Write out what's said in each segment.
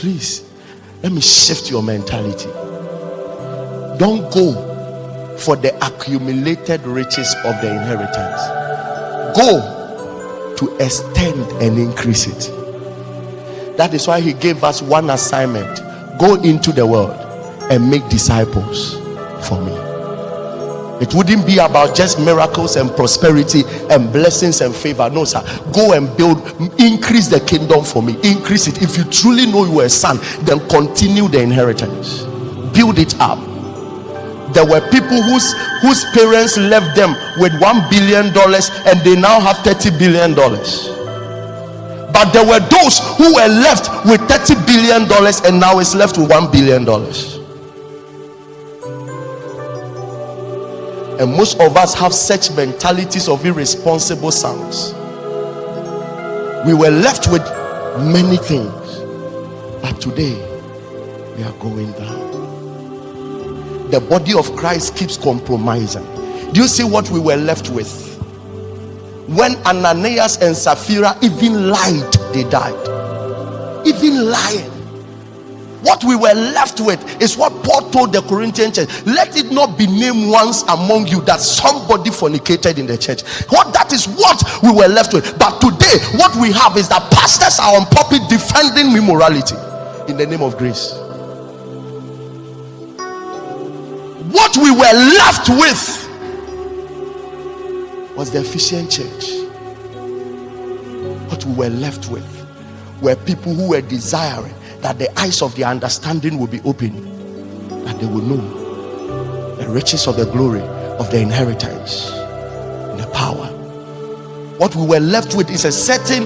Please, let me shift your mentality. Don't go for the accumulated riches of the inheritance. Go to extend and increase it. That is why he gave us one assignment: go into the world and make disciples for me. It wouldn't be about just miracles and prosperity and blessings and favor. No, sir. Go and build, increase the kingdom for me. Increase it. If you truly know you are a son, then continue the inheritance. Build it up. There were people whose parents left them with $1 billion and they now have $30 billion. But there were those who were left with $30 billion and now is left with $1 billion. And most of us have such mentalities of irresponsible sons. We were left with many things, but today we are going down. The body of Christ keeps compromising. Do you see what we were left with? When Ananias and Sapphira even lied, they died. Even lying. What we were left with is what Paul told the Corinthian church: let it not be named once among you that somebody fornicated in the church. That is what we were left with. But today, what we have is that pastors are on pulpit defending immorality in the name of grace. What we were left with was the Ephesian church. What we were left with were people who were desiring that the eyes of their understanding will be open, that they will know the riches of the glory of the inheritance and the power. What we were left with is a certain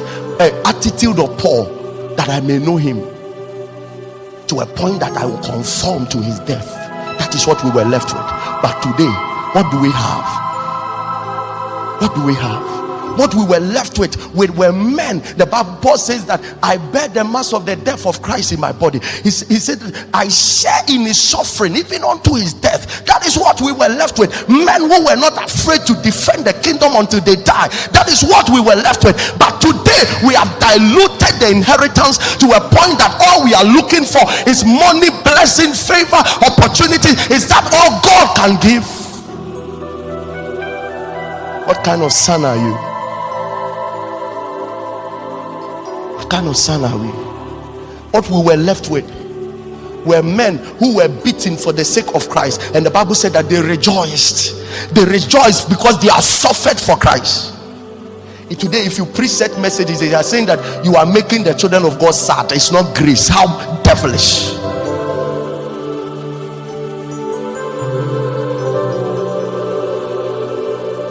attitude of Paul, that I may know him to a point that I will conform to his death. That is what we were left with. But today, what do we have? What do we have? What we were left with were men. The Bible says that I bear the mass of the death of Christ in my body. He said I share in his suffering even unto his death. That is what we were left with. Men who were not afraid to defend the kingdom until they die. That is what we were left with. But today we have diluted the inheritance to a point that all we are looking for is money, blessing, favor, opportunity. Is that all God can give? What kind of son are you? What kind of son are we? What we were left with were men who were beaten for the sake of Christ, and the Bible said that they rejoiced. They rejoiced because they are suffered for Christ. Today, if you preach such messages, they are saying that you are making the children of God sad. It's not grace. How devilish.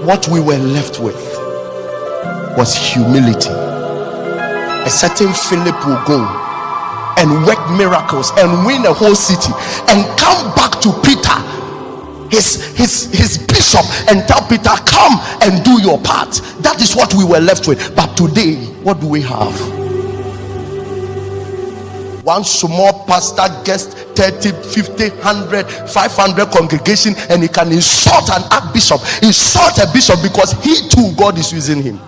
What we were left with was humility. A certain Philip will go and work miracles and win a whole city and come back to Peter, his bishop, and tell Peter, come and do your part. That is what we were left with. But today, what do we have? One small pastor gets 30, 50, 100, 500 congregation, and he can insult an archbishop, insult a bishop, because he too, God is using him.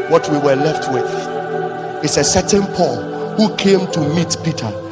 What we were left with is a certain Paul who came to meet Peter